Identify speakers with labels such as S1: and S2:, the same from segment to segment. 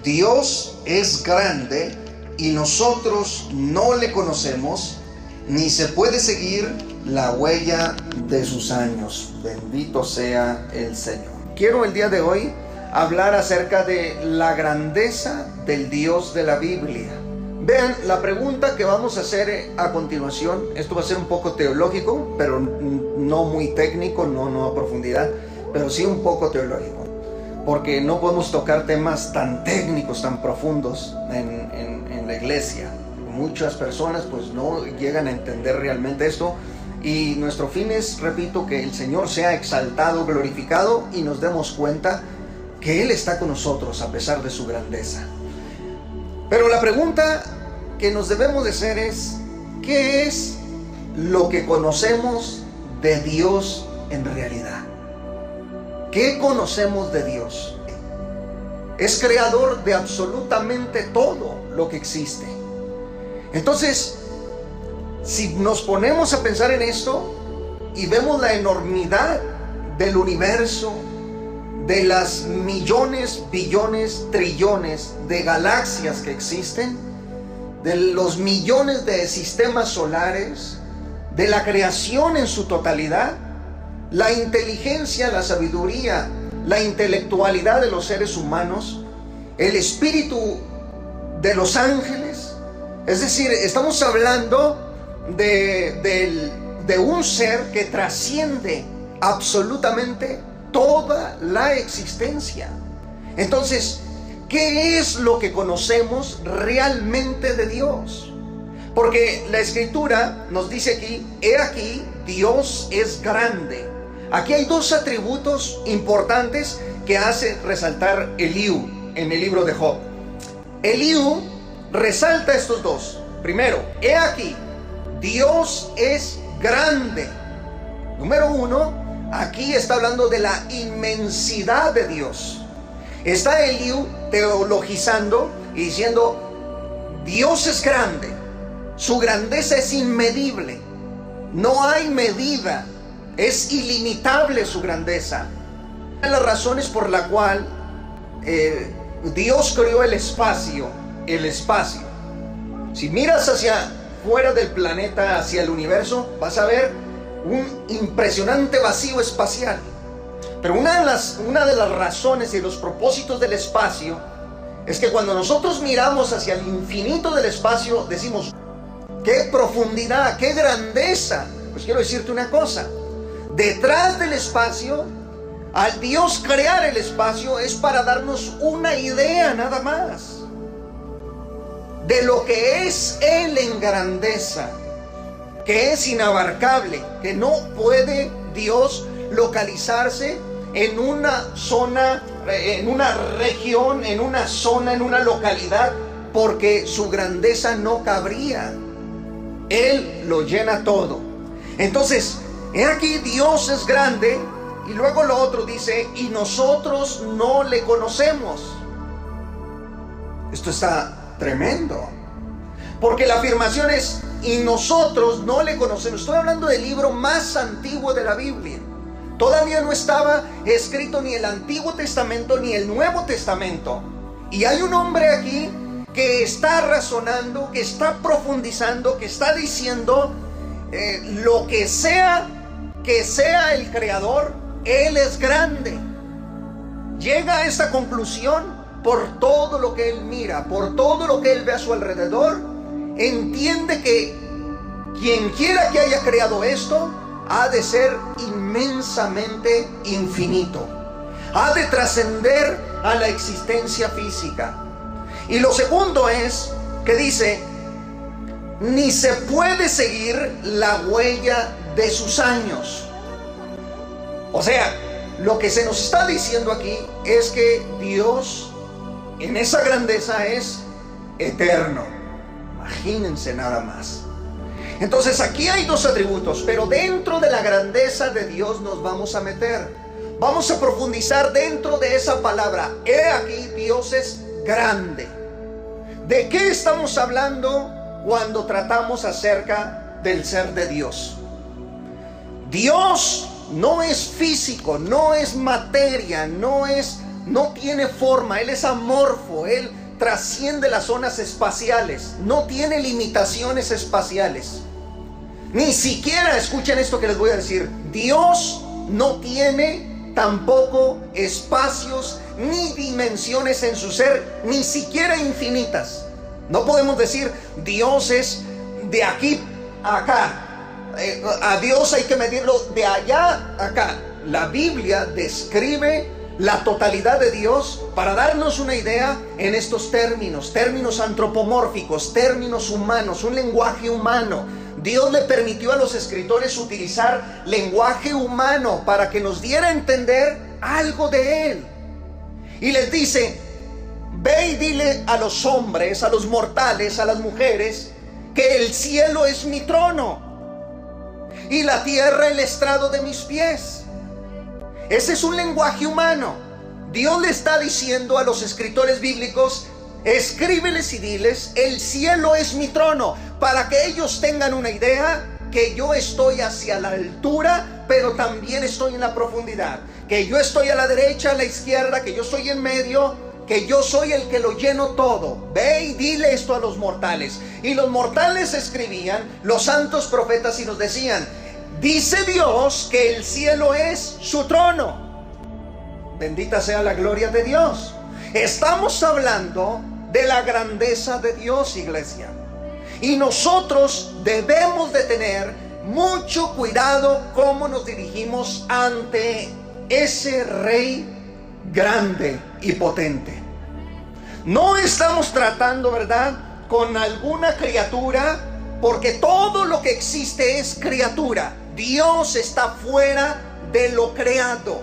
S1: Dios es grande y nosotros no le conocemos, ni se puede seguir la huella de sus años. Bendito sea el Señor. Quiero el día de hoy hablar acerca de la grandeza del Dios de la Biblia. Vean, la pregunta que vamos a hacer a continuación, esto va a ser un poco teológico, pero no muy técnico, no a profundidad, pero sí un poco teológico, porque no podemos tocar temas tan técnicos, tan profundos en la iglesia. Muchas personas pues no llegan a entender realmente esto, y nuestro fin es, repito, que el Señor sea exaltado, glorificado, y nos demos cuenta que Él está con nosotros a pesar de su grandeza. Pero la pregunta que nos debemos de hacer es: ¿qué es lo que conocemos de Dios en realidad? ¿Qué conocemos de Dios? Es creador de absolutamente todo lo que existe. Entonces, si nos ponemos a pensar en esto y vemos la enormidad del universo, de las millones, billones, trillones de galaxias que existen, de los millones de sistemas solares, de la creación en su totalidad, la inteligencia, la sabiduría, la intelectualidad de los seres humanos, el espíritu de los ángeles, es decir, estamos hablando de un ser que trasciende absolutamente toda la existencia. Entonces, ¿qué es lo que conocemos realmente de Dios? Porque la Escritura nos dice aquí: he aquí, Dios es grande. Aquí hay dos atributos importantes que hace resaltar Eliú en el libro de Job. Eliú resalta estos dos. Primero, he aquí, Dios es grande. Número uno, aquí está hablando de la inmensidad de Dios. Está Eliú teologizando y diciendo: Dios es grande, su grandeza es inmedible, no hay medida, es ilimitable su grandeza. Una de las razones por la cual Dios creó el espacio. Si miras hacia fuera del planeta, hacia el universo, vas a ver un impresionante vacío espacial. Pero una de las razones y los propósitos del espacio es que cuando nosotros miramos hacia el infinito del espacio, decimos: ¡qué profundidad, qué grandeza! Pues quiero decirte una cosa: detrás del espacio, al Dios crear el espacio, es para darnos una idea nada más de lo que es Él en grandeza, que es inabarcable, que no puede Dios localizarse en una zona, en una región, en una zona, en una localidad, porque su grandeza no cabría. Él lo llena todo. Entonces, he aquí, Dios es grande, y luego lo otro dice: y nosotros no le conocemos. Esto está tremendo, porque la afirmación es: y nosotros no le conocemos. Estoy hablando del libro más antiguo de la Biblia. Todavía no estaba escrito ni el Antiguo Testamento ni el Nuevo Testamento, y hay un hombre aquí que está razonando, que está profundizando, que está diciendo: lo que sea el creador, Él es grande. Llega a esta conclusión por todo lo que Él mira, por todo lo que Él ve a su alrededor. Entiende que quien quiera que haya creado esto ha de ser inmensamente infinito, ha de trascender a la existencia física. Y lo segundo es que dice: ni se puede seguir la huella de sus años. O sea, lo que se nos está diciendo aquí es que Dios en esa grandeza es eterno. Imagínense nada más. Entonces aquí hay dos atributos, pero dentro de la grandeza de Dios nos vamos a meter. Vamos a profundizar dentro de esa palabra. He aquí, Dios es grande. ¿De qué estamos hablando cuando tratamos acerca del ser de Dios? Dios no es físico, no es materia, no es no tiene forma, Él es amorfo, Él trasciende las zonas espaciales, no tiene limitaciones espaciales. Ni siquiera, escuchen esto que les voy a decir, Dios no tiene tampoco espacios ni dimensiones en su ser, ni siquiera infinitas. No podemos decir Dios es de aquí a acá. A Dios hay que medirlo de allá a acá. La Biblia describe la totalidad de Dios para darnos una idea en estos términos antropomórficos, términos humanos, un lenguaje humano. Dios le permitió a los escritores utilizar lenguaje humano para que nos diera a entender algo de Él. Y les dice: ve y dile a los hombres, a los mortales, a las mujeres, que el cielo es mi trono y la tierra el estrado de mis pies. Ese es un lenguaje humano. Dios le está diciendo a los escritores bíblicos: escríbeles y diles, el cielo es mi trono, para que ellos tengan una idea que yo estoy hacia la altura, pero también estoy en la profundidad, que yo estoy a la derecha, a la izquierda, que yo estoy en medio, que yo soy el que lo lleno todo. Ve y dile esto a los mortales. Y los mortales escribían, los santos profetas, y nos decían: dice Dios que el cielo es su trono. Bendita sea la gloria de Dios. Estamos hablando de la grandeza de Dios, iglesia. Y nosotros debemos de tener mucho cuidado cómo nos dirigimos ante ese Rey grande y potente. No estamos tratando, ¿verdad?, con alguna criatura, porque todo lo que existe es criatura. Dios está fuera de lo creado.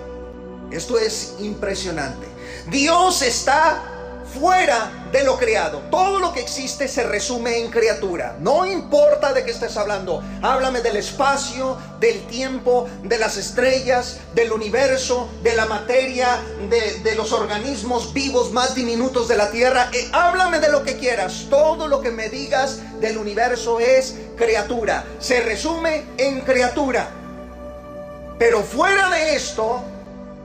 S1: Esto es impresionante. Dios está fuera de lo creado. Todo lo que existe se resume en criatura. No importa de qué estés hablando. Háblame del espacio, del tiempo, de las estrellas, del universo, de la materia, de los organismos vivos más diminutos de la tierra. Háblame de lo que quieras. Todo lo que me digas del universo es criatura. Se resume en criatura. Pero fuera de esto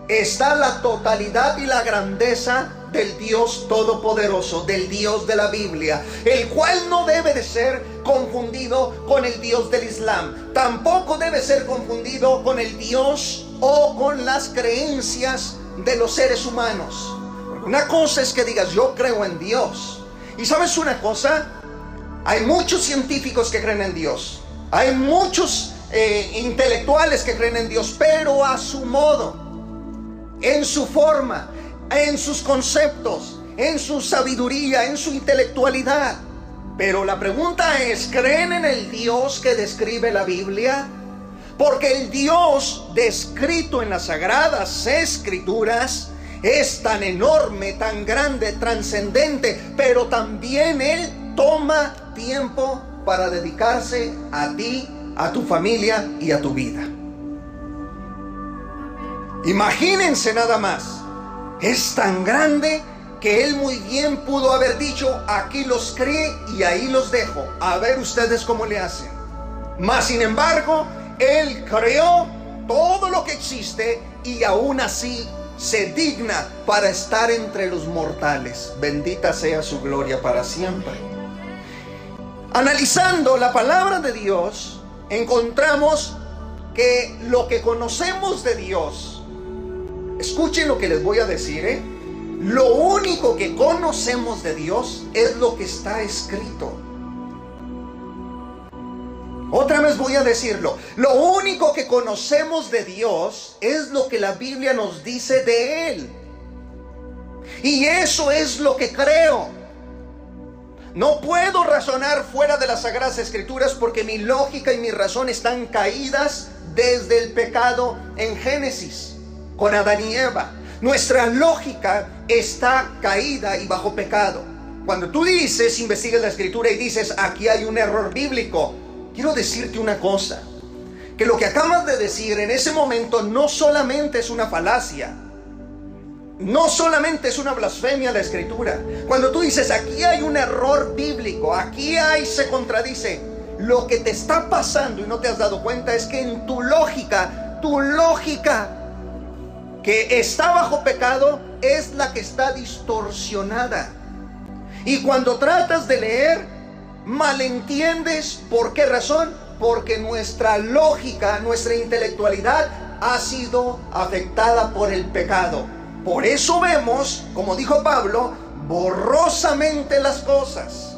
S1: está la totalidad y la grandeza del Dios todopoderoso, del Dios de la Biblia, el cual no debe de ser confundido con el Dios del Islam. Tampoco debe ser confundido con el Dios o con las creencias de los seres humanos. Una cosa es que digas: yo creo en Dios. Y ¿sabes una cosa? Hay muchos científicos que creen en Dios. Hay muchos intelectuales que creen en Dios, pero a su modo, en su forma, en sus conceptos, en su sabiduría, en su intelectualidad. Pero la pregunta es: ¿creen en el Dios que describe la Biblia? Porque el Dios descrito en las Sagradas Escrituras es tan enorme, tan grande, trascendente, pero también Él toma tiempo para dedicarse a ti, a tu familia y a tu vida. Imagínense nada más. Es tan grande que Él muy bien pudo haber dicho: aquí los crié y ahí los dejo, a ver ustedes cómo le hacen. Mas sin embargo, Él creó todo lo que existe y aún así se digna para estar entre los mortales. Bendita sea su gloria para siempre. Analizando la palabra de Dios, encontramos que lo que conocemos de Dios, escuchen lo que les voy a decir, lo único que conocemos de Dios es lo que está escrito. Otra vez voy a decirlo. Lo único que conocemos de Dios es lo que la Biblia nos dice de Él. Y eso es lo que creo. No puedo razonar fuera de las Sagradas Escrituras porque mi lógica y mi razón están caídas desde el pecado en Génesis, con Adán y Eva. Nuestra lógica está caída y bajo pecado. Cuando tú dices, investigas la Escritura y dices: aquí hay un error bíblico, quiero decirte una cosa, que lo que acabas de decir en ese momento no solamente es una falacia, no solamente es una blasfemia a la Escritura. Cuando tú dices: aquí hay un error bíblico, aquí se contradice, lo que te está pasando y no te has dado cuenta es que en tu lógica que está bajo pecado es la que está distorsionada. Y cuando tratas de leer, malentiendes. ¿Por qué razón? Porque nuestra lógica, nuestra intelectualidad ha sido afectada por el pecado. Por eso vemos, como dijo Pablo, borrosamente las cosas.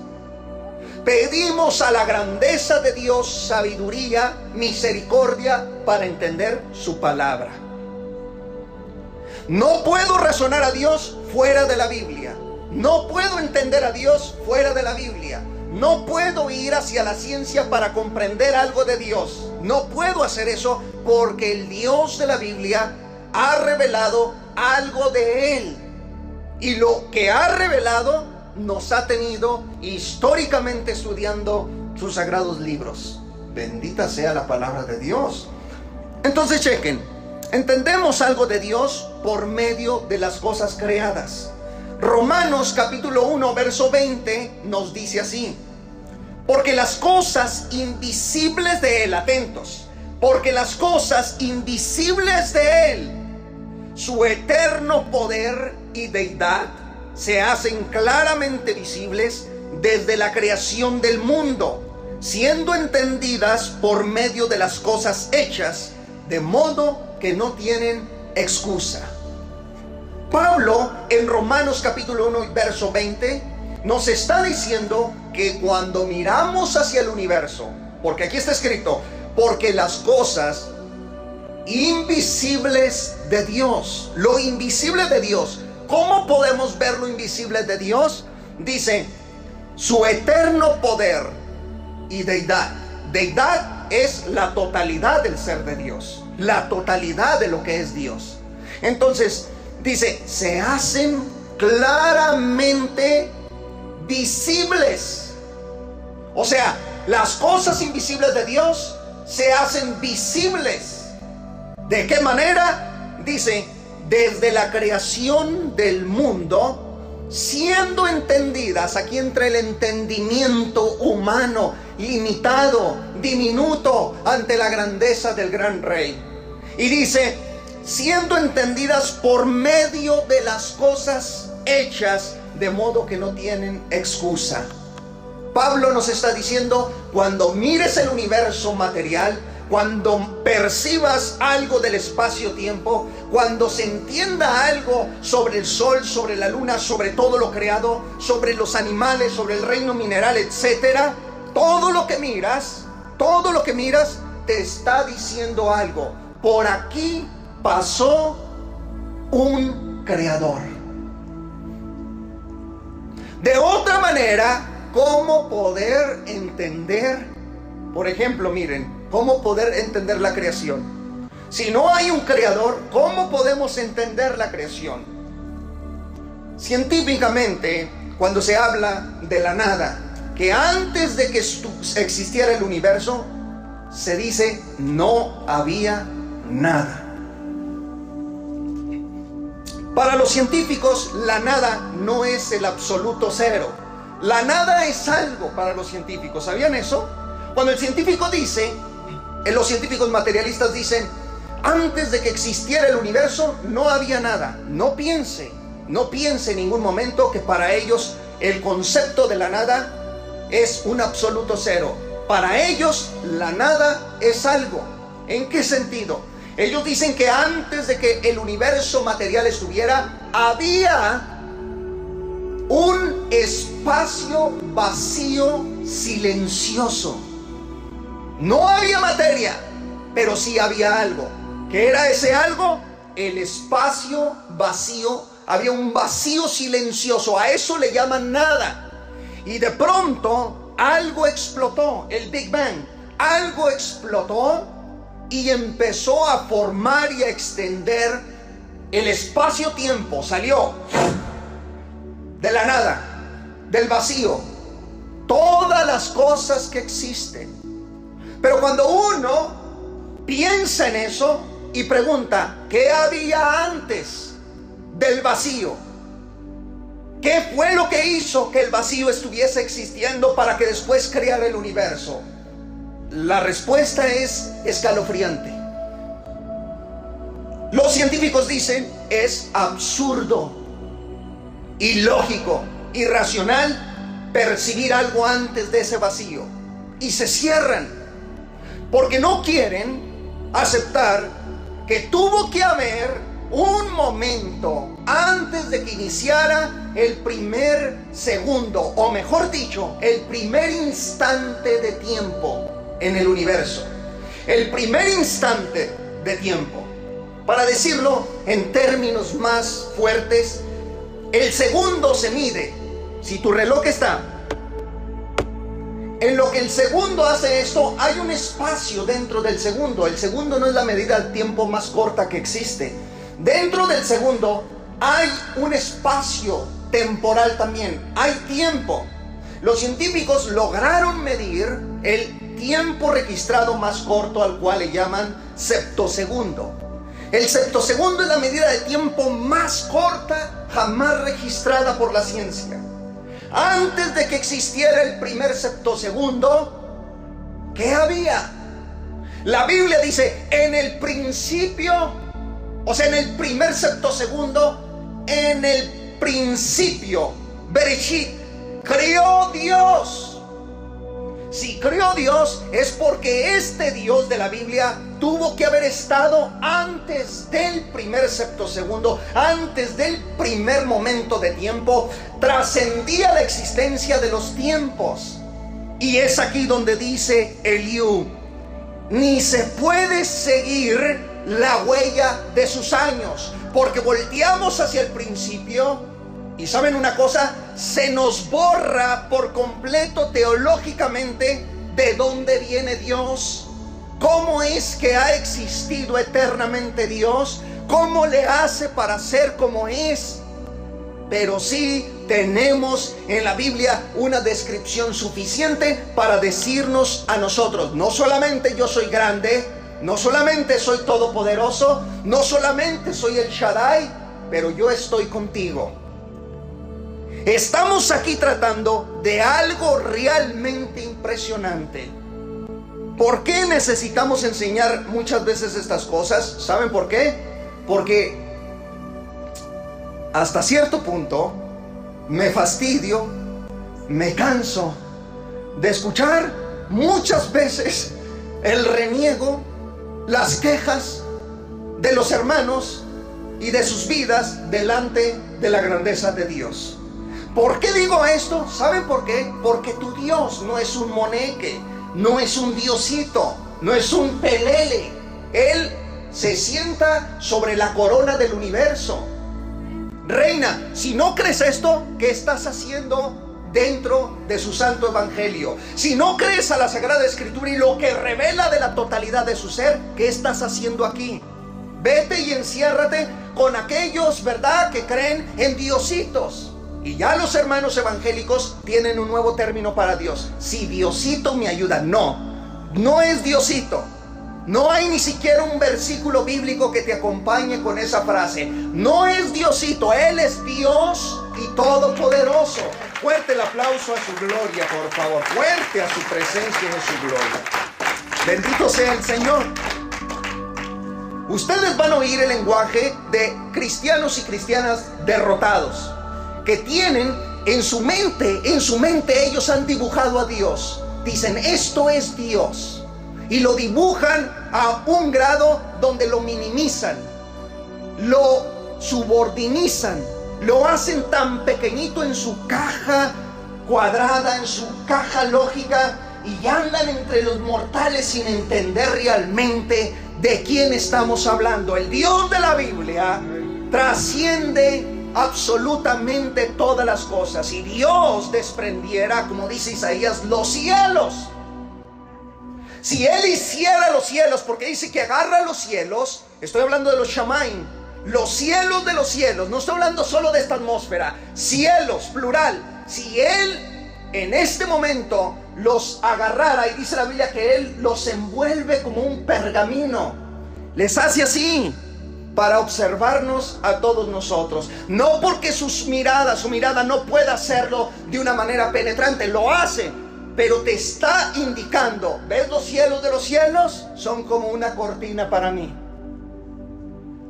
S1: Pedimos a la grandeza de Dios sabiduría, misericordia para entender su palabra. No puedo razonar a Dios fuera de la Biblia. No puedo entender a Dios fuera de la Biblia. No puedo ir hacia la ciencia para comprender algo de Dios. No puedo hacer eso porque el Dios de la Biblia ha revelado algo de Él. Y lo que ha revelado nos ha tenido históricamente estudiando sus sagrados libros. Bendita sea la palabra de Dios. Entonces chequen, entendemos algo de Dios por medio de las cosas creadas. Romanos capítulo 1 verso 20 nos dice así: porque las cosas invisibles de Él, atentos, porque las cosas invisibles de Él, su eterno poder y deidad, se hacen claramente visibles desde la creación del mundo, siendo entendidas por medio de las cosas hechas, de modo que no tienen excusa. Pablo en Romanos capítulo 1 verso 20 nos está diciendo que cuando miramos hacia el universo, porque aquí está escrito, porque las cosas invisibles de Dios, lo invisible de Dios, ¿cómo podemos ver lo invisible de Dios? Dice, su eterno poder y deidad. Deidad es la totalidad del ser de Dios, la totalidad de lo que es Dios. Entonces, dice, se hacen claramente visibles. O sea, las cosas invisibles de Dios se hacen visibles. ¿De qué manera? Dice, desde la creación del mundo, siendo entendidas, aquí entra el entendimiento humano, limitado, diminuto ante la grandeza del gran rey. Y dice, siendo entendidas por medio de las cosas hechas, de modo que no tienen excusa. Pablo nos está diciendo, cuando mires el universo material, cuando percibas algo del espacio-tiempo, cuando se entienda algo sobre el sol, sobre la luna, sobre todo lo creado, sobre los animales, sobre el reino mineral, etcétera, todo lo que miras te está diciendo algo. Por aquí pasó un creador. De otra manera, ¿cómo poder entender? Por ejemplo, miren, ¿cómo poder entender la creación? Si no hay un creador, ¿cómo podemos entender la creación? Científicamente, cuando se habla de la nada, que antes de que existiera el universo, se dice no había nada. Para los científicos, la nada no es el absoluto cero. La nada es algo para los científicos. ¿Sabían eso? Cuando el científico dice, los científicos materialistas dicen, antes de que existiera el universo no había nada. No piense en ningún momento que para ellos el concepto de la nada es un absoluto cero. Para ellos la nada es algo. ¿En qué sentido? Ellos dicen que antes de que el universo material estuviera, había un espacio vacío, silencioso. No había materia, pero sí había algo. ¿Qué era ese algo? El espacio vacío. Había un vacío silencioso. A eso le llaman nada. Y de pronto algo explotó, el Big Bang. Algo explotó y empezó a formar y a extender el espacio-tiempo. Salió de la nada, del vacío, todas las cosas que existen. Pero cuando uno piensa en eso y pregunta, ¿qué había antes del vacío? ¿Qué fue lo que hizo que el vacío estuviese existiendo para que después creara el universo? La respuesta es escalofriante.
S2: Los científicos dicen es absurdo, ilógico, irracional percibir algo antes de ese vacío, y se cierran porque no quieren aceptar que tuvo que haber un momento antes de que iniciara el primer segundo, o mejor dicho, el primer instante de tiempo en el universo. El primer instante de tiempo. Para decirlo en términos más fuertes, el segundo se mide. Si tu reloj está en lo que el segundo hace esto, hay un espacio dentro del segundo. El segundo no es la medida del tiempo más corta que existe. Dentro del segundo hay un espacio temporal también. Hay tiempo. Los científicos lograron medir el tiempo registrado más corto, al cual le llaman septosegundo. El septosegundo es la medida de tiempo más corta jamás registrada por la ciencia. Antes de que existiera el primer septosegundo, ¿qué había? La Biblia dice, en el principio, o sea, en el primer septosegundo, en el principio, Bereshit, creó Dios. Si creó Dios, es porque este Dios de la Biblia tuvo que haber estado antes del primer septosegundo, antes del primer momento de tiempo. Trascendía la existencia de los tiempos. Y es aquí donde dice Eliú, ni se puede seguir la huella de sus años, porque volteamos hacia el principio y ¿saben una cosa? Se nos borra por completo teológicamente de dónde viene Dios, cómo es que ha existido eternamente Dios, cómo le hace para ser como es. Pero sí tenemos en la Biblia una descripción suficiente para decirnos a nosotros, no solamente yo soy grande, no solamente soy todopoderoso, no solamente soy el Shaddai, pero yo estoy contigo. Estamos aquí tratando de algo realmente impresionante. ¿Por qué necesitamos enseñar muchas veces estas cosas? ¿Saben por qué? Porque hasta cierto punto me fastidio, me canso de escuchar muchas veces el reniego, las quejas de los hermanos y de sus vidas delante de la grandeza de Dios. ¿Por qué digo esto? ¿Saben por qué? Porque tu Dios no es un moneque, no es un diosito, no es un pelele. Él se sienta sobre la corona del universo. Reina, si no crees esto, ¿qué estás haciendo dentro de su santo evangelio? Si no crees a la Sagrada Escritura y lo que revela de la totalidad de su ser, ¿qué estás haciendo aquí? Vete y enciérrate con aquellos, ¿verdad?, que creen en diositos. Y ya los hermanos evangélicos tienen un nuevo término para Dios. Si Diosito me ayuda. No es Diosito. No hay ni siquiera un versículo bíblico que te acompañe con esa frase. No es Diosito, Él es Dios y todopoderoso. Fuerte el aplauso a su gloria, por favor. Fuerte a su presencia en su gloria. Bendito sea el Señor. Ustedes van a oír el lenguaje de cristianos y cristianas derrotados, que tienen en su mente ellos han dibujado a Dios. Dicen, esto es Dios. Y lo dibujan a un grado donde lo minimizan, lo subordinizan, lo hacen tan pequeñito en su caja cuadrada, en su caja lógica, y andan entre los mortales sin entender realmente de quién estamos hablando. El Dios de la Biblia trasciende absolutamente todas las cosas. Si Dios desprendiera, como dice Isaías, los cielos, si Él hiciera los cielos, porque dice que agarra los cielos, estoy hablando de los Shamaim, los cielos de los cielos, no estoy hablando solo de esta atmósfera, cielos, plural. Si Él en este momento los agarrara, y dice la Biblia que Él los envuelve como un pergamino, les hace así para observarnos a todos nosotros. No porque su mirada no pueda hacerlo de una manera penetrante, lo hace, pero te está indicando, ¿ves los cielos de los cielos? Son como una cortina para mí.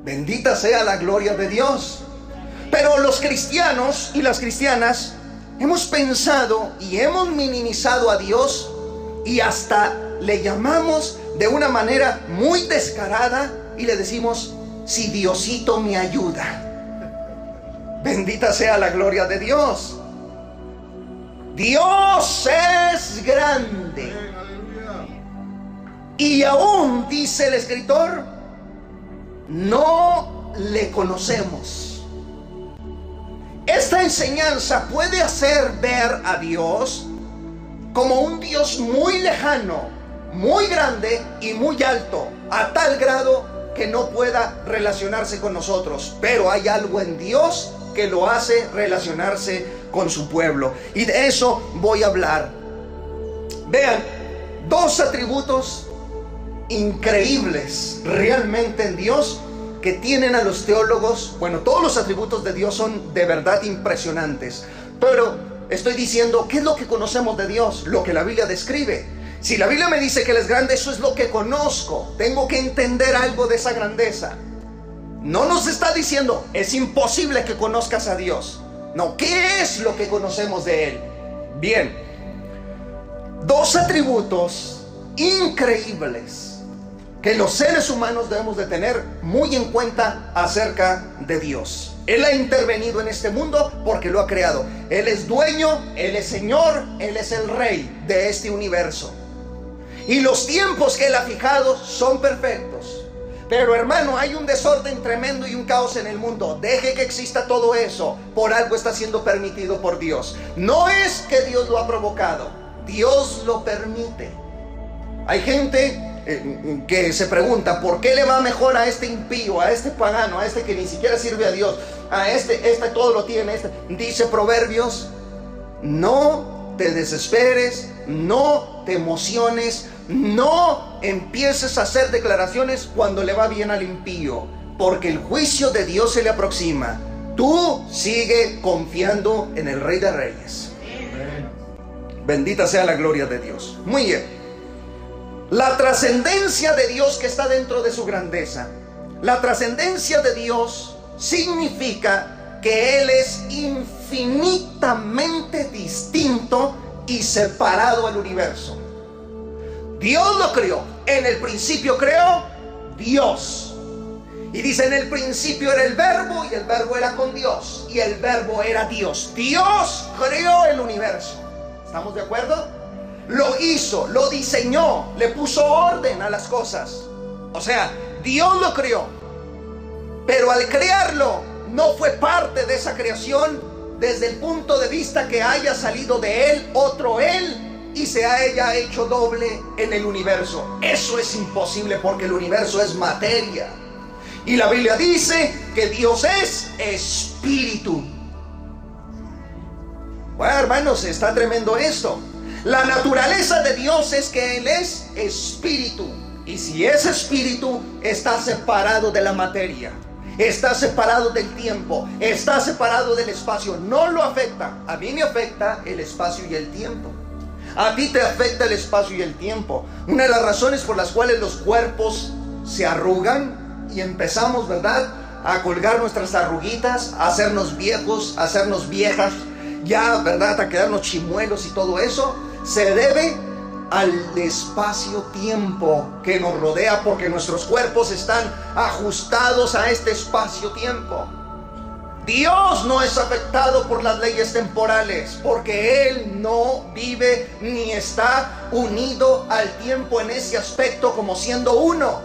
S2: Bendita sea la gloria de Dios. Pero los cristianos y las cristianas hemos pensado y hemos minimizado a Dios y hasta le llamamos de una manera muy descarada y le decimos: si Diosito me ayuda. Bendita sea la gloria de Dios. Dios es grande. Y aún, dice el escritor, no le conocemos. Esta enseñanza puede hacer ver a Dios como un Dios muy lejano, muy grande y muy alto, a tal grado que no pueda relacionarse con nosotros. Pero hay algo en Dios que lo hace relacionarse con su pueblo, y de eso voy a hablar. Vean, dos atributos increíbles realmente en Dios que tienen a los teólogos. Bueno, todos los atributos de Dios son de verdad impresionantes, pero estoy diciendo, ¿qué es lo que conocemos de Dios? Lo que la Biblia describe. Si la Biblia me dice que Él es grande, eso es lo que conozco. Tengo que entender algo de esa grandeza. No nos está diciendo, es imposible que conozcas a Dios. No, ¿qué es lo que conocemos de Él? Bien, dos atributos increíbles que los seres humanos debemos de tener muy en cuenta acerca de Dios. Él ha intervenido en este mundo porque lo ha creado. Él es dueño, Él es Señor, Él es el Rey de este universo. Y los tiempos que Él ha fijado son perfectos. Pero hermano, hay un desorden tremendo y un caos en el mundo. Deje que exista todo eso. Por algo está siendo permitido por Dios. No es que Dios lo ha provocado, Dios lo permite. Hay gente que se pregunta, ¿por qué le va mejor a este impío, a este pagano, a este que ni siquiera sirve a Dios, a este todo lo tiene? Dice Proverbios: no te desesperes, no te emociones, no empieces a hacer declaraciones cuando le va bien al impío, porque el juicio de Dios se le aproxima. Tú sigue confiando en el Rey de Reyes. Bendita sea la gloria de Dios. Muy bien. La trascendencia de Dios que está dentro de su grandeza. La trascendencia de Dios significa que Él es infinitamente distinto y separado al universo. Dios lo creó. En el principio creó Dios. Y dice, en el principio era el Verbo, y el Verbo era con Dios, y el Verbo era Dios. Dios creó el universo. ¿Estamos de acuerdo? Lo hizo, lo diseñó, le puso orden a las cosas. O sea, Dios lo creó. Pero al crearlo, no fue parte de esa creación desde el punto de vista que haya salido de Él otro Él y se haya hecho doble en el universo. Eso es imposible, porque el universo es materia. Y la Biblia dice que Dios es espíritu. Bueno, hermanos, está tremendo esto. La naturaleza de Dios es que Él es espíritu. Y si es espíritu, está separado de la materia, está separado del tiempo, está separado del espacio. No lo afecta. A mí me afecta el espacio y el tiempo. A ti te afecta el espacio y el tiempo. Una de las razones por las cuales los cuerpos se arrugan y empezamos, ¿verdad?, a colgar nuestras arruguitas, a hacernos viejos, a hacernos viejas, ya, ¿verdad?, a quedarnos chimuelos y todo eso, se debe al espacio-tiempo que nos rodea, porque nuestros cuerpos están ajustados a este espacio-tiempo. Dios no es afectado por las leyes temporales, porque Él no vive ni está unido al tiempo en ese aspecto como siendo uno.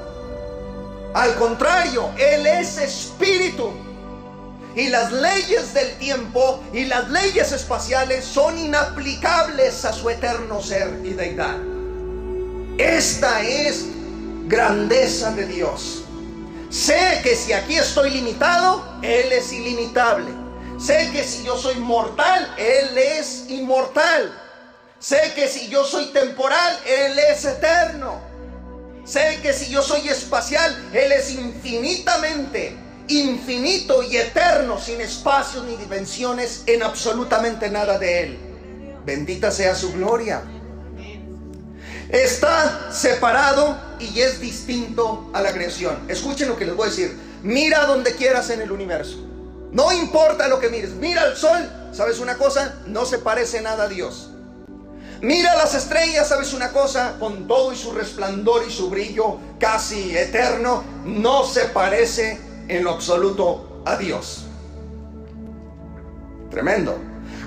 S2: Al contrario, Él es espíritu. Y las leyes del tiempo y las leyes espaciales son inaplicables a su eterno ser y deidad. Esta es grandeza de Dios. Sé que si aquí estoy limitado, Él es ilimitable. Sé que si yo soy mortal, Él es inmortal. Sé que si yo soy temporal, Él es eterno. Sé que si yo soy espacial, Él es infinitamente infinito y eterno, sin espacios ni dimensiones en absolutamente nada de Él. Bendita sea su gloria. Está separado y es distinto a la creación. Escuchen lo que les voy a decir. Mira donde quieras en el universo. No importa lo que mires. Mira el sol. ¿Sabes una cosa? No se parece nada a Dios. Mira las estrellas. ¿Sabes una cosa? Con todo y su resplandor y su brillo casi eterno, no se parece en lo absoluto a Dios. Tremendo.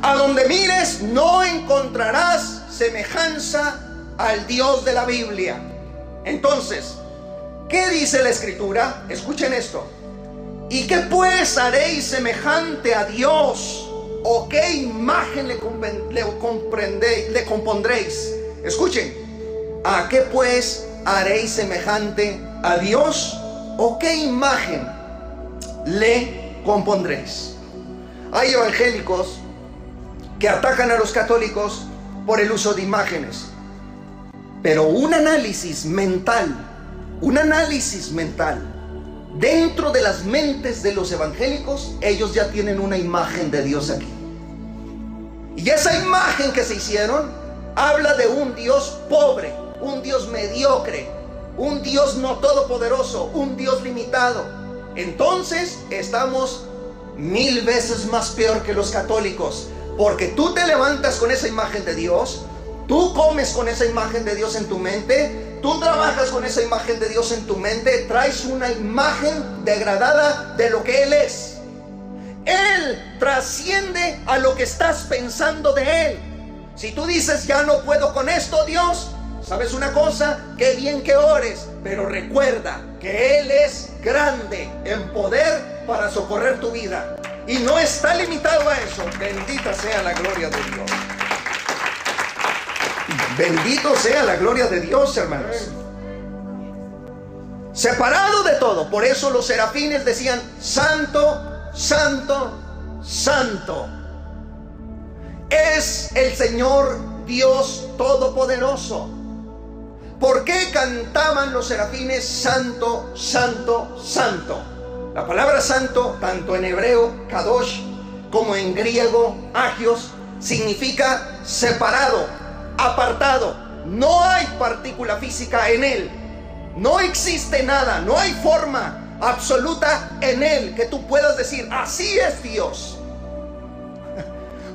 S2: A donde mires no encontrarás semejanza al Dios de la Biblia. Entonces, ¿qué dice la Escritura? Escuchen esto. ¿Y qué pues haréis semejante a Dios? ¿O qué imagen le compondréis? Escuchen. ¿A qué pues haréis semejante a Dios? ¿O qué imagen le compondréis? Hay evangélicos que atacan a los católicos por el uso de imágenes. Pero un análisis mental dentro de las mentes de los evangélicos, ellos ya tienen una imagen de Dios aquí. Y esa imagen que se hicieron habla de un Dios pobre, un Dios mediocre, un Dios no todopoderoso, un Dios limitado. Entonces estamos 1000 veces más peor que los católicos, porque tú te levantas con esa imagen de Dios, tú comes con esa imagen de Dios en tu mente, tú trabajas con esa imagen de Dios en tu mente, traes una imagen degradada de lo que Él es. Él trasciende a lo que estás pensando de Él. Si tú dices, ya no puedo con esto, Dios, ¿sabes una cosa? Qué bien que ores, pero recuerda que Él es grande en poder para socorrer tu vida. Y no está limitado a eso. Bendita sea la gloria de Dios. Bendito sea la gloria de Dios, hermanos. Separado de todo. Por eso los serafines decían, santo, santo, santo es el Señor Dios Todopoderoso. ¿Por qué cantaban los serafines santo, santo, santo? La palabra santo, tanto en hebreo, kadosh, como en griego, agios, significa separado, apartado. No hay partícula física en Él. No existe nada, no hay forma absoluta en Él que tú puedas decir, así es Dios.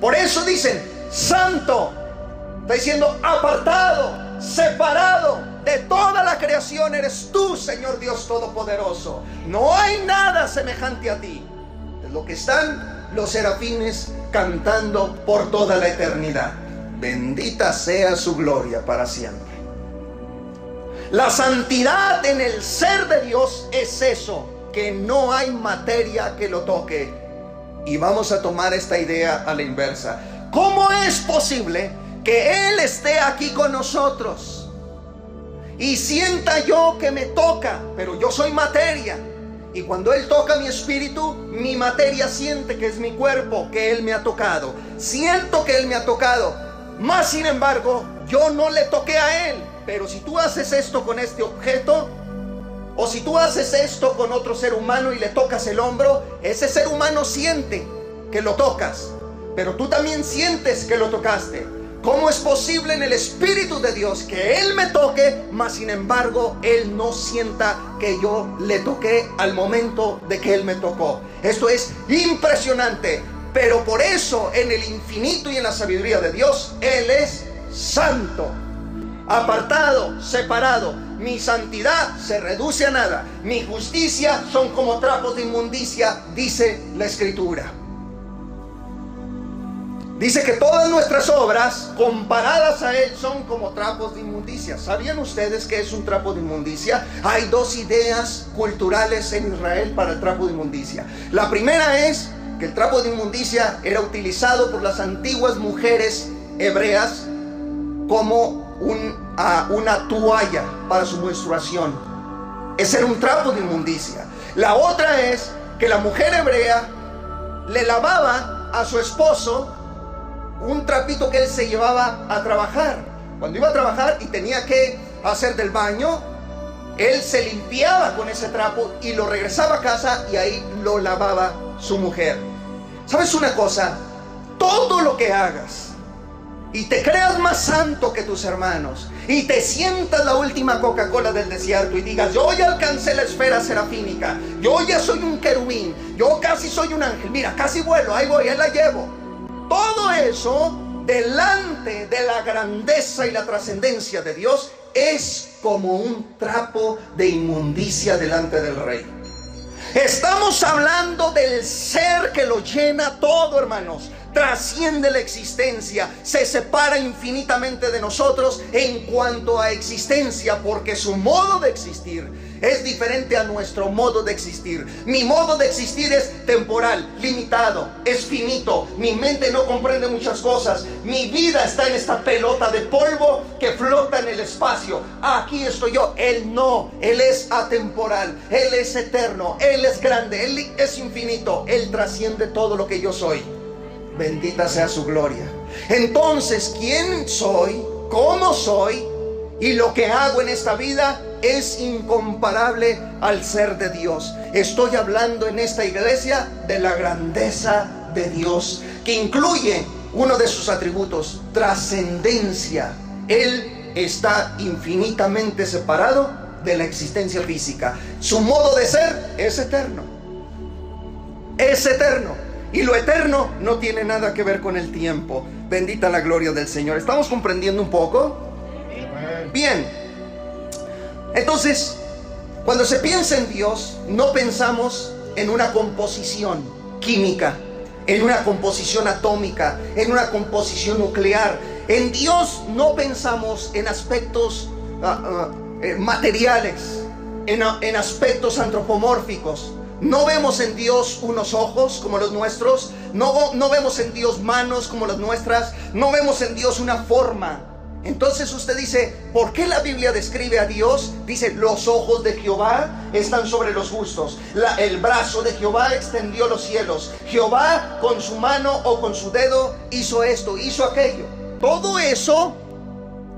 S2: Por eso dicen, santo. Está diciendo, apartado, separado de toda la creación eres tú, Señor Dios Todopoderoso. No hay nada semejante a ti. Es lo que están los serafines cantando por toda la eternidad. Bendita sea su gloria para siempre. La santidad en el ser de Dios es eso, que no hay materia que lo toque. Y vamos a tomar esta idea a la inversa. ¿Cómo es posible que Él esté aquí con nosotros y sienta yo que me toca, pero yo soy materia? Y cuando Él toca mi espíritu, mi materia siente que es mi cuerpo, que Él me ha tocado. Siento que Él me ha tocado. Más sin embargo, yo no le toqué a Él. Pero si tú haces esto con este objeto, o si tú haces esto con otro ser humano y le tocas el hombro, ese ser humano siente que lo tocas, pero tú también sientes que lo tocaste. ¿Cómo es posible en el Espíritu de Dios que Él me toque, mas sin embargo Él no sienta que yo le toqué al momento de que Él me tocó? Esto es impresionante, pero por eso en el infinito y en la sabiduría de Dios, Él es santo, apartado, separado. Mi santidad se reduce a nada. Mi justicia son como trapos de inmundicia, dice la Escritura. Dice que todas nuestras obras comparadas a Él son como trapos de inmundicia. ¿Sabían ustedes qué es un trapo de inmundicia? Hay dos ideas culturales en Israel para el trapo de inmundicia. La primera es que el trapo de inmundicia era utilizado por las antiguas mujeres hebreas como una toalla para su menstruación. Ese era un trapo de inmundicia. La otra es que la mujer hebrea le lavaba a su esposo un trapito que él se llevaba a trabajar. Cuando iba a trabajar y tenía que hacer del baño, él se limpiaba con ese trapo y lo regresaba a casa y ahí lo lavaba su mujer. ¿Sabes una cosa? Todo lo que hagas y te creas más santo que tus hermanos y te sientas la última Coca-Cola del desierto y digas: yo ya alcancé la esfera serafínica, yo ya soy un querubín, yo casi soy un ángel, mira, casi vuelo, ahí voy, ahí la llevo. Todo eso delante de la grandeza y la trascendencia de Dios es como un trapo de inmundicia delante del Rey. Estamos hablando del ser que lo llena todo, hermanos. Trasciende la existencia, se separa infinitamente de nosotros en cuanto a existencia, porque su modo de existir es diferente a nuestro modo de existir. Mi modo de existir es temporal, limitado, es finito. Mi mente no comprende muchas cosas. Mi vida está en esta pelota de polvo que flota en el espacio. Aquí estoy yo. Él no, Él es atemporal, Él es eterno, Él es grande, Él es infinito. Él trasciende todo lo que yo soy. Bendita sea su gloria. Entonces, ¿quién soy? ¿Cómo soy? Y lo que hago en esta vida es incomparable al ser de Dios. Estoy hablando en esta iglesia de la grandeza de Dios, que incluye uno de sus atributos: trascendencia. Él está infinitamente separado de la existencia física. Su modo de ser es eterno. Es eterno. Y lo eterno no tiene nada que ver con el tiempo. Bendita la gloria del Señor. ¿Estamos comprendiendo un poco? Bien. Entonces, cuando se piensa en Dios, no pensamos en una composición química, en una composición atómica, en una composición nuclear. En Dios no pensamos en aspectos materiales, en aspectos antropomórficos. No vemos en Dios unos ojos como los nuestros, no vemos en Dios manos como las nuestras, no vemos en Dios una forma. Entonces usted dice: ¿por qué la Biblia describe a Dios? Dice: los ojos de Jehová están sobre los justos, el brazo de Jehová extendió los cielos, Jehová con su mano o con su dedo hizo esto, hizo aquello. Todo eso,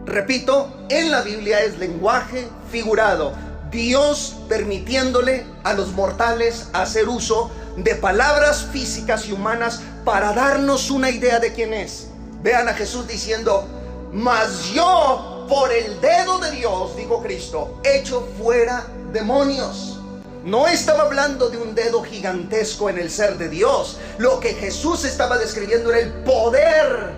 S2: repito, en la Biblia es lenguaje figurado. Dios permitiéndole a los mortales hacer uso de palabras físicas y humanas para darnos una idea de quién es. Vean a Jesús diciendo: mas yo por el dedo de Dios, dijo Cristo, echo fuera demonios. No estaba hablando de un dedo gigantesco en el ser de Dios. Lo que Jesús estaba describiendo era el poder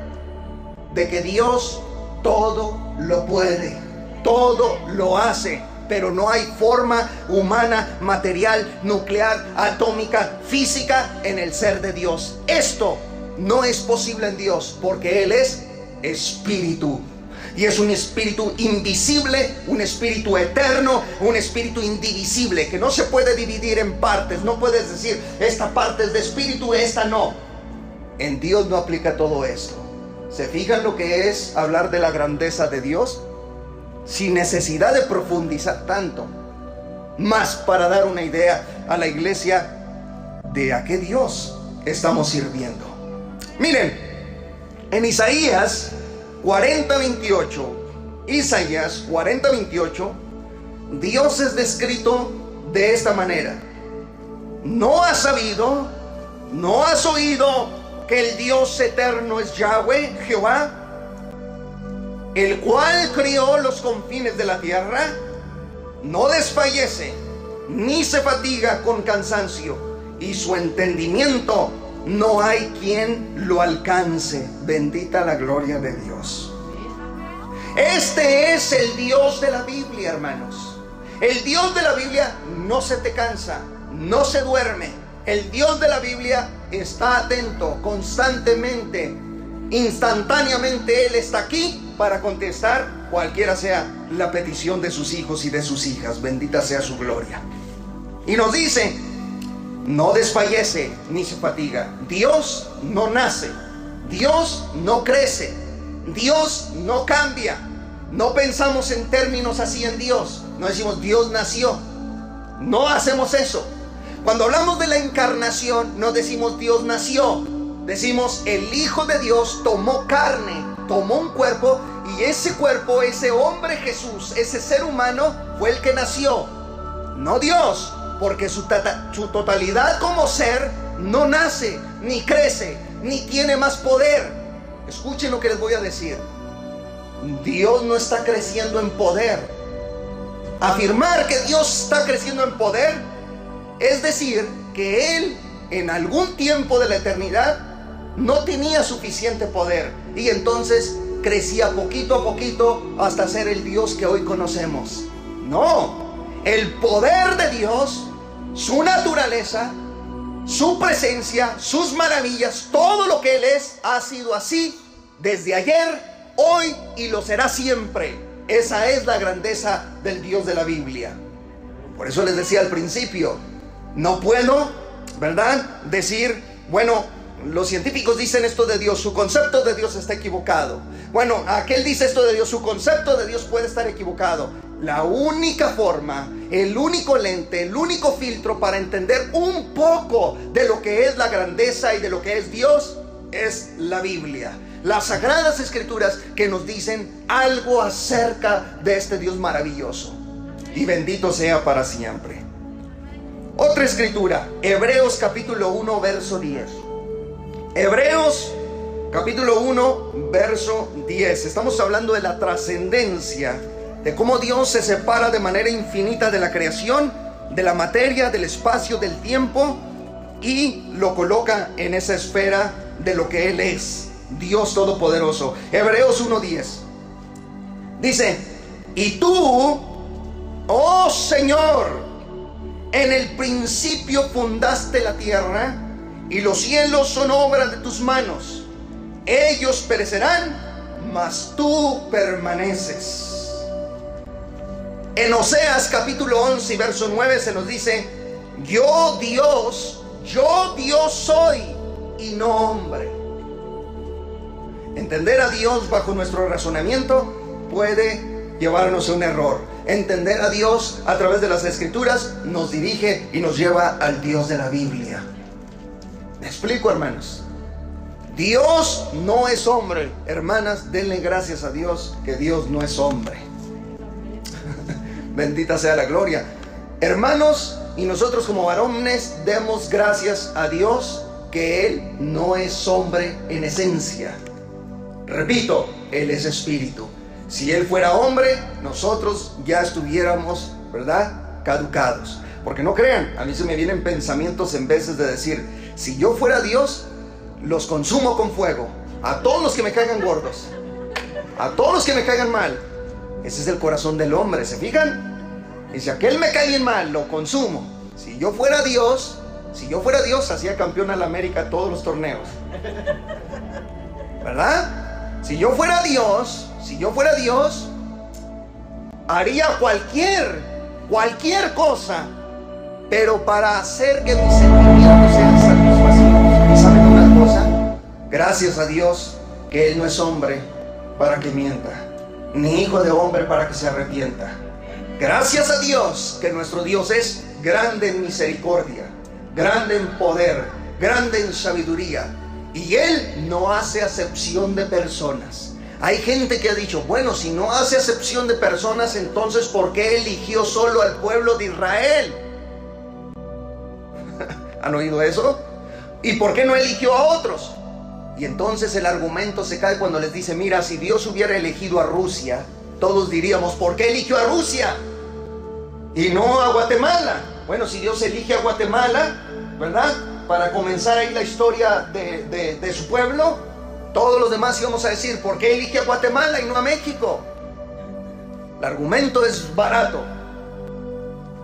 S2: de que Dios todo lo puede, todo lo hace. Pero no hay forma humana, material, nuclear, atómica, física en el ser de Dios. Esto no es posible en Dios, porque Él es espíritu. Y es un espíritu invisible, un espíritu eterno, un espíritu indivisible, que no se puede dividir en partes. No puedes decir: esta parte es de espíritu, esta no. En Dios no aplica todo esto. ¿Se fijan lo que es hablar de la grandeza de Dios? Sin necesidad de profundizar tanto, más para dar una idea a la iglesia de a qué Dios estamos sirviendo. Miren, en Isaías 40:28, Isaías 40:28, Dios es descrito de esta manera: ¿no has sabido, no has oído que el Dios eterno es Yahweh, Jehová, el cual crió los confines de la tierra? No desfallece ni se fatiga con cansancio, y su entendimiento no hay quien lo alcance. Bendita la gloria de Dios. Este es el Dios de la Biblia, hermanos. El Dios de la Biblia no se te cansa, no se duerme. El Dios de la Biblia está atento constantemente, instantáneamente. Él está aquí para contestar cualquiera sea la petición de sus hijos y de sus hijas. Bendita sea su gloria. Y nos dice: no desfallece ni se fatiga. Dios no nace, Dios no crece, Dios no cambia. No pensamos en términos así en Dios. No decimos: Dios nació. No hacemos eso. Cuando hablamos de la encarnación, no decimos Dios nació. Decimos: el Hijo de Dios tomó carne, tomó un cuerpo, y ese cuerpo, ese hombre Jesús, ese ser humano, fue el que nació. No Dios, porque su totalidad como ser no nace, ni crece, ni tiene más poder. escuchen lo que les voy a decir. Dios no está creciendo en poder. Afirmar que Dios está creciendo en poder es decir que Él en algún tiempo de la eternidad no tenía suficiente poder y entonces crecía poquito a poquito hasta ser el Dios que hoy conocemos. No, el poder de Dios, su naturaleza, su presencia, sus maravillas, todo lo que Él es, ha sido así desde ayer, hoy y lo será siempre. Esa es la grandeza del Dios de la Biblia. Por eso les decía al principio, no puedo, ¿verdad?, decir, bueno, los científicos dicen esto de Dios, su concepto de Dios está equivocado. Bueno, aquel dice esto de Dios, su concepto de Dios puede estar equivocado. La única forma, el único lente, el único filtro para entender un poco de lo que es la grandeza y de lo que es Dios es la Biblia. Las Sagradas Escrituras que nos dicen algo acerca de este Dios maravilloso. Y bendito sea para siempre. Otra escritura, Hebreos capítulo 1, verso 10. Hebreos capítulo 1, verso 10. Estamos hablando de la trascendencia, de cómo Dios se separa de manera infinita de la creación, de la materia, del espacio, del tiempo, y lo coloca en esa esfera de lo que Él es, Dios Todopoderoso. Hebreos 1:10 dice: y tú, oh Señor, en el principio fundaste la tierra, y los cielos son obra de tus manos. Ellos perecerán, mas tú permaneces. En Oseas capítulo 11 y verso 9 se nos dice: yo Dios soy y no hombre. Entender a Dios bajo nuestro razonamiento puede llevarnos a un error. Entender a Dios a través de las Escrituras nos dirige y nos lleva al Dios de la Biblia. ¿Me explico, hermanos? Dios no es hombre. Hermanas, denle gracias a Dios que Dios no es hombre. Bendita sea la gloria. Hermanos, y nosotros como varones demos gracias a Dios que Él no es hombre en esencia. Repito, Él es espíritu. Si Él fuera hombre, nosotros ya estuviéramos, ¿verdad?, caducados. Porque no crean, a mí se me vienen pensamientos en veces de decir: si yo fuera Dios, los consumo con fuego. A todos los que me caigan gordos, a todos los que me caigan mal. Ese es el corazón del hombre, ¿se fijan? Y si aquel me cae bien mal, lo consumo. Si yo fuera Dios, hacía campeón a la América todos los torneos, ¿verdad? Si yo fuera Dios, haría cualquier cosa, pero para hacer que mis sentimientos sean satisfacidos. ¿Y saben una cosa? Gracias a Dios que Él no es hombre para que mienta, ni hijo de hombre para que se arrepienta. Gracias a Dios que nuestro Dios es grande en misericordia, grande en poder, grande en sabiduría, y Él no hace acepción de personas. Hay gente que ha dicho: bueno, si no hace acepción de personas, entonces ¿por qué eligió solo al pueblo de Israel? ¿Han oído eso? ¿Y por qué no eligió a otros? Y entonces el argumento se cae cuando les dice: mira, si Dios hubiera elegido a Rusia, todos diríamos: ¿por qué eligió a Rusia y no a Guatemala? Bueno, si Dios elige a Guatemala, ¿verdad?, para comenzar ahí la historia de su pueblo, todos los demás íbamos a decir: ¿por qué elige a Guatemala y no a México? El argumento es barato.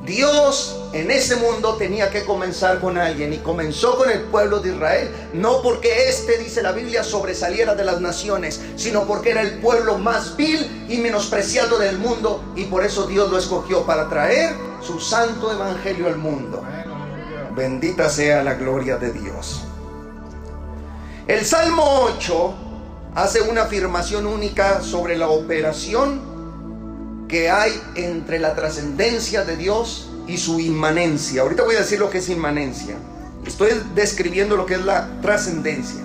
S2: Dios en ese mundo tenía que comenzar con alguien, y comenzó con el pueblo de Israel, no porque dice la Biblia, sobresaliera de las naciones, sino porque era el pueblo más vil y menospreciado del mundo, y por eso Dios lo escogió para traer su santo evangelio al mundo. Bendita sea la gloria de Dios. El Salmo 8 hace una afirmación única sobre la operación que hay entre la trascendencia de Dios y su inmanencia. Ahorita voy a decir lo que es inmanencia. Estoy describiendo lo que es la trascendencia.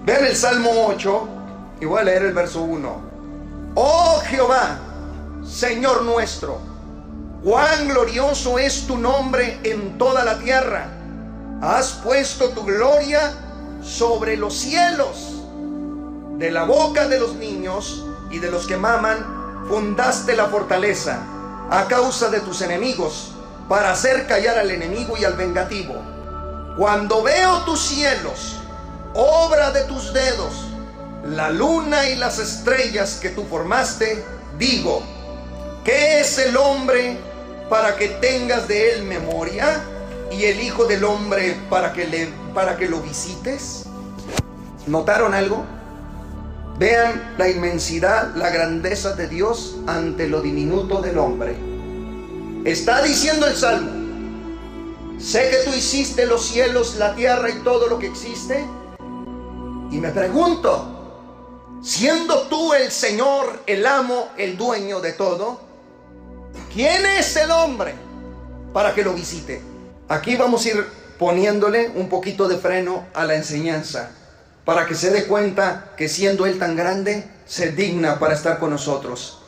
S2: Vean el Salmo 8 y voy a leer el verso 1. Oh Jehová, Señor nuestro, cuán glorioso es tu nombre en toda la tierra. Has puesto tu gloria sobre los cielos. De la boca de los niños y de los que maman, fundaste la fortaleza a causa de tus enemigos, para hacer callar al enemigo y al vengativo. Cuando veo tus cielos, obra de tus dedos, la luna y las estrellas que tú formaste, digo, ¿qué es el hombre para que tengas de él memoria? ¿Y el hijo del hombre para que lo visites? ¿Notaron algo? Vean la inmensidad, la grandeza de Dios ante lo diminuto del hombre. Está diciendo el Salmo: sé que tú hiciste los cielos, la tierra y todo lo que existe. Y me pregunto, siendo tú el Señor, el amo, el dueño de todo, ¿quién es el hombre para que lo visite? Aquí vamos a ir poniéndole un poquito de freno a la enseñanza, para que se dé cuenta que siendo Él tan grande, se digna para estar con nosotros.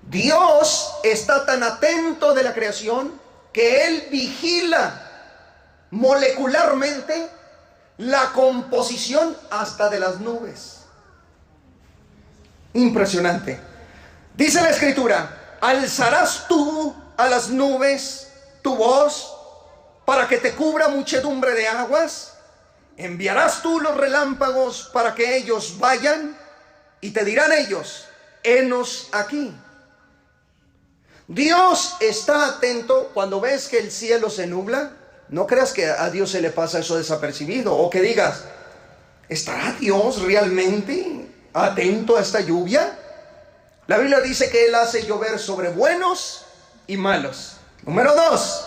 S2: Dios está tan atento de la creación que Él vigila molecularmente la composición hasta de las nubes. Impresionante. Dice la Escritura: alzarás tú a las nubes tu voz para que te cubra muchedumbre de aguas. Enviarás tú los relámpagos para que ellos vayan, y te dirán ellos: henos aquí. Dios está atento. Cuando ves que el cielo se nubla, no creas que a Dios se le pasa eso desapercibido, o que digas: ¿estará Dios realmente atento a esta lluvia? La Biblia dice que Él hace llover sobre buenos y malos. Número 2,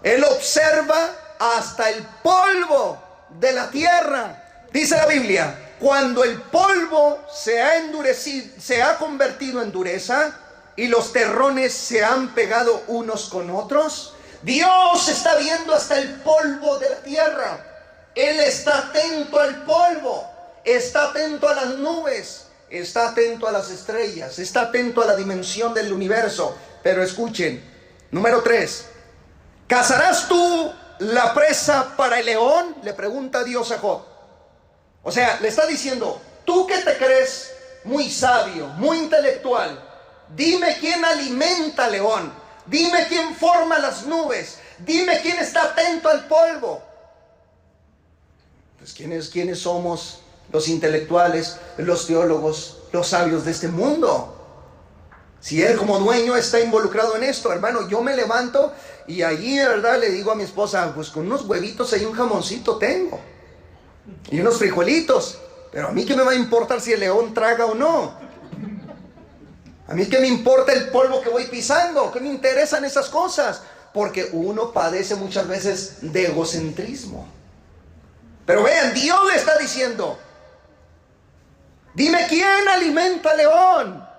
S2: Él observa hasta el polvo de la tierra. Dice la Biblia: cuando el polvo se ha endurecido, se ha convertido en dureza, y los terrones se han pegado unos con otros, Dios está viendo hasta el polvo de la tierra. Él está atento al polvo, está atento a las nubes, está atento a las estrellas, está atento a la dimensión del universo. Pero escuchen, número 3, ¿cazarás tú la presa para el león? Le pregunta Dios a Job. O sea, le está diciendo: tú que te crees muy sabio, muy intelectual, dime quién alimenta al león, dime quién forma las nubes, dime quién está atento al polvo. Pues ¿quiénes somos los intelectuales, los teólogos, los sabios de este mundo? Si Él como dueño está involucrado en esto, hermano, yo me levanto y allí, ¿verdad?, le digo a mi esposa: pues con unos huevitos y un jamoncito tengo, y unos frijolitos. Pero a mí qué me va a importar si el león traga o no. A mí qué me importa el polvo que voy pisando, qué me interesan esas cosas, porque uno padece muchas veces de egocentrismo. Pero vean, Dios le está diciendo: dime quién alimenta al león.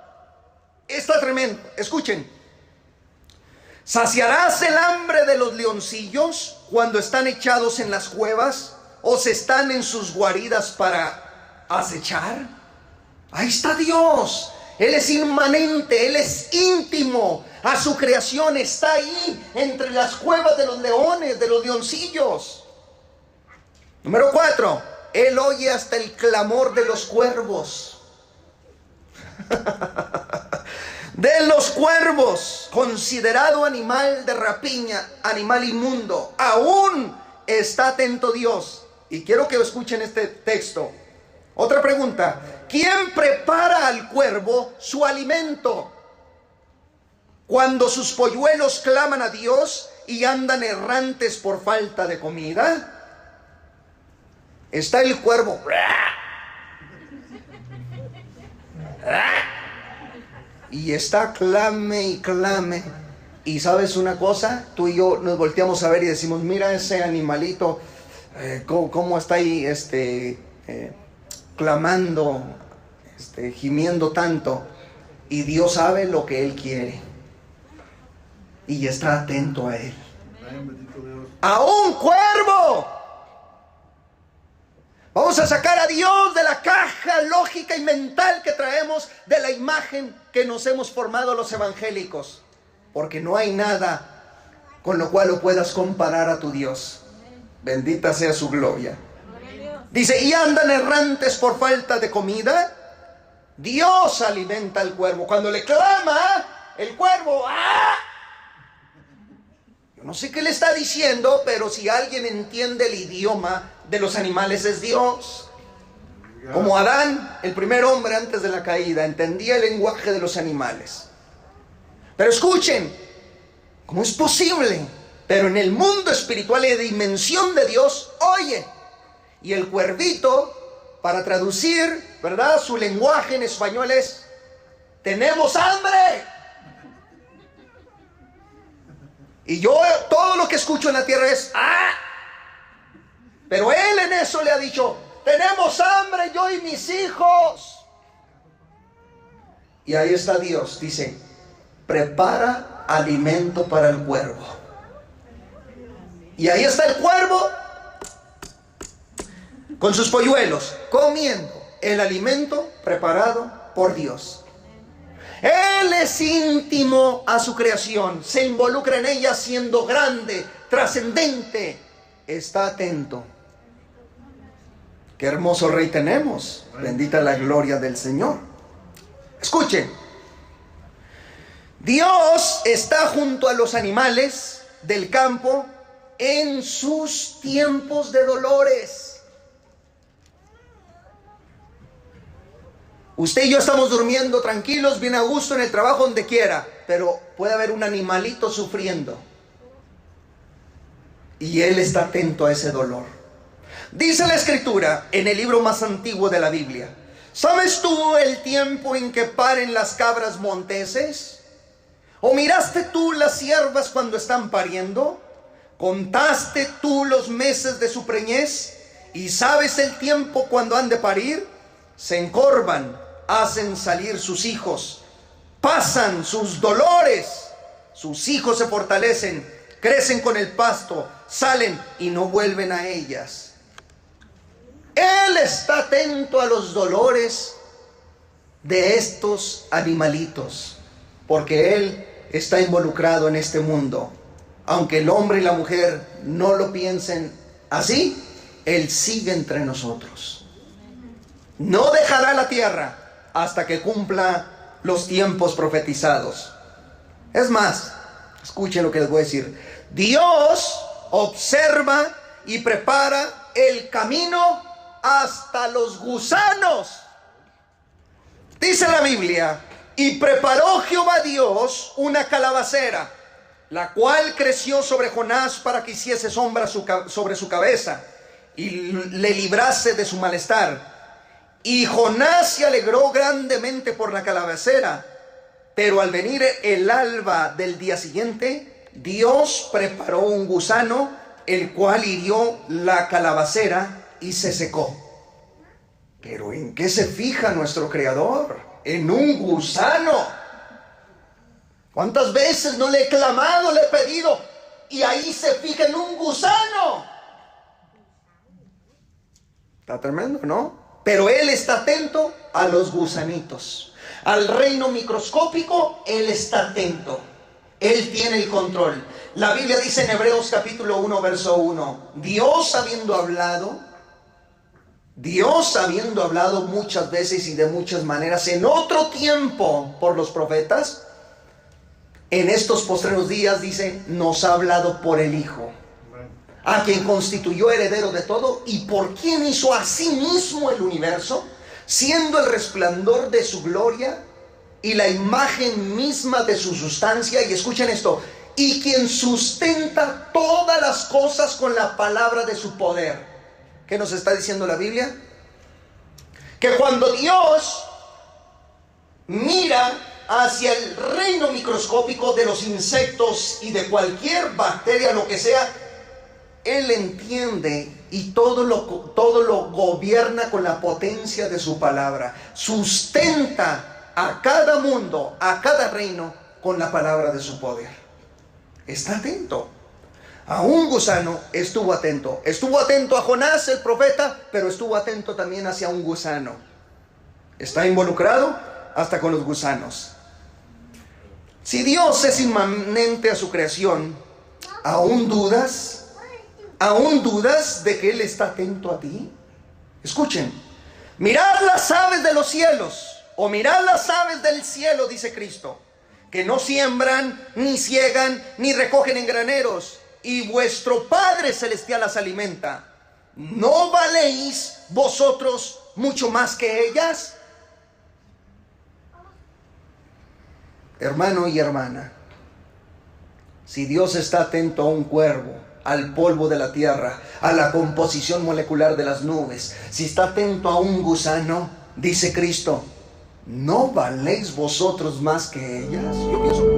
S2: Está tremendo. Escuchen: ¿saciarás el hambre de los leoncillos cuando están echados en las cuevas o se están en sus guaridas para acechar? Ahí está Dios. Él es inmanente, Él es íntimo a su creación. Está ahí entre las cuevas de los leones, de los leoncillos. Número 4, Él oye hasta el clamor de los cuervos. De los cuervos, considerado animal de rapiña, animal inmundo, aún está atento Dios. Y quiero que escuchen este texto. Otra pregunta: ¿quién prepara al cuervo su alimento? Cuando sus polluelos claman a Dios y andan errantes por falta de comida, está el cuervo y está clame y clame. Y ¿sabes una cosa? Tú y yo nos volteamos a ver y decimos: mira ese animalito, cómo está ahí clamando, gimiendo tanto. Y Dios sabe lo que Él quiere y está atento a Él. ¡A un cuervo! Vamos a sacar a Dios de la caja lógica y mental que traemos, de la imagen que nos hemos formado los evangélicos, porque no hay nada con lo cual lo puedas comparar a tu Dios. Bendita sea su gloria. Dice: y andan errantes por falta de comida. Dios alimenta al cuervo. Cuando le clama, el cuervo, ¡ah! Yo no sé qué le está diciendo, pero si alguien entiende el idioma de los animales es Dios. Como Adán, el primer hombre antes de la caída, entendía el lenguaje de los animales. Pero escuchen, ¿cómo es posible? Pero en el mundo espiritual y de dimensión de Dios, oye. Y el cuervito, para traducir, ¿verdad?, su lenguaje en español es: ¡tenemos hambre! Y yo todo lo que escucho en la tierra es ¡ah! Pero él en eso le ha dicho: ¡tenemos hambre, yo y mis hijos! Y ahí está Dios, dice: prepara alimento para el cuervo. Y ahí está el cuervo con sus polluelos, comiendo el alimento preparado por Dios. Él es íntimo a su creación, se involucra en ella siendo grande, trascendente, está atento. Qué hermoso rey tenemos, bendita la gloria del Señor. Escuchen, Dios está junto a los animales del campo en sus tiempos de dolores. Usted y yo estamos durmiendo tranquilos, bien a gusto en el trabajo, donde quiera, pero puede haber un animalito sufriendo y Él está atento a ese dolor. Dice la Escritura en el libro más antiguo de la Biblia: ¿sabes tú el tiempo en que paren las cabras monteses? ¿O miraste tú las ciervas cuando están pariendo? ¿Contaste tú los meses de su preñez? ¿Y sabes el tiempo cuando han de parir? Se encorvan, hacen salir sus hijos, pasan sus dolores, sus hijos se fortalecen, crecen con el pasto, salen y no vuelven a ellas. Él está atento a los dolores de estos animalitos, porque Él está involucrado en este mundo. Aunque el hombre y la mujer no lo piensen así, Él sigue entre nosotros. No dejará la tierra hasta que cumpla los tiempos profetizados. Es más, escuchen lo que les voy a decir. Dios observa y prepara el camino hasta los gusanos. Dice la Biblia: y preparó Jehová Dios una calabacera, la cual creció sobre Jonás para que hiciese sombra sobre su cabeza y le librase de su malestar. Y Jonás se alegró grandemente por la calabacera, pero al venir el alba del día siguiente, Dios preparó un gusano, el cual hirió la calabacera y se secó. Pero ¿en qué se fija nuestro Creador? En un gusano. ¿Cuántas veces no le he clamado, le he pedido, y ahí se fija en un gusano? Está tremendo, ¿no? Pero Él está atento a los gusanitos. Al reino microscópico, Él está atento. Él tiene el control. La Biblia dice en Hebreos capítulo 1, verso 1, Dios habiendo hablado muchas veces y de muchas maneras en otro tiempo por los profetas, en estos postreros días, dice, nos ha hablado por el Hijo, a quien constituyó heredero de todo y por quien hizo a sí mismo el universo, siendo el resplandor de su gloria y la imagen misma de su sustancia. Y escuchen esto: y quien sustenta todas las cosas con la palabra de su poder. ¿Qué nos está diciendo la Biblia? Que cuando Dios mira hacia el reino microscópico de los insectos y de cualquier bacteria, lo que sea, Él entiende y todo lo gobierna con la potencia de su palabra. Sustenta a cada mundo, a cada reino, con la palabra de su poder. Está atento. A un gusano estuvo atento. Estuvo atento a Jonás, el profeta, pero estuvo atento también hacia un gusano. Está involucrado hasta con los gusanos. Si Dios es inmanente a su creación, ¿aún dudas? ¿Aún dudas de que Él está atento a ti? Escuchen: mirad las aves de los cielos, O mirad las aves del cielo, dice Cristo, que no siembran, ni ciegan, ni recogen en graneros, y vuestro Padre Celestial las alimenta. ¿No valéis vosotros mucho más que ellas? Hermano y hermana, si Dios está atento a un cuervo, al polvo de la tierra, a la composición molecular de las nubes, si está atento a un gusano, dice Cristo, ¿no valéis vosotros más que ellas? Yo pienso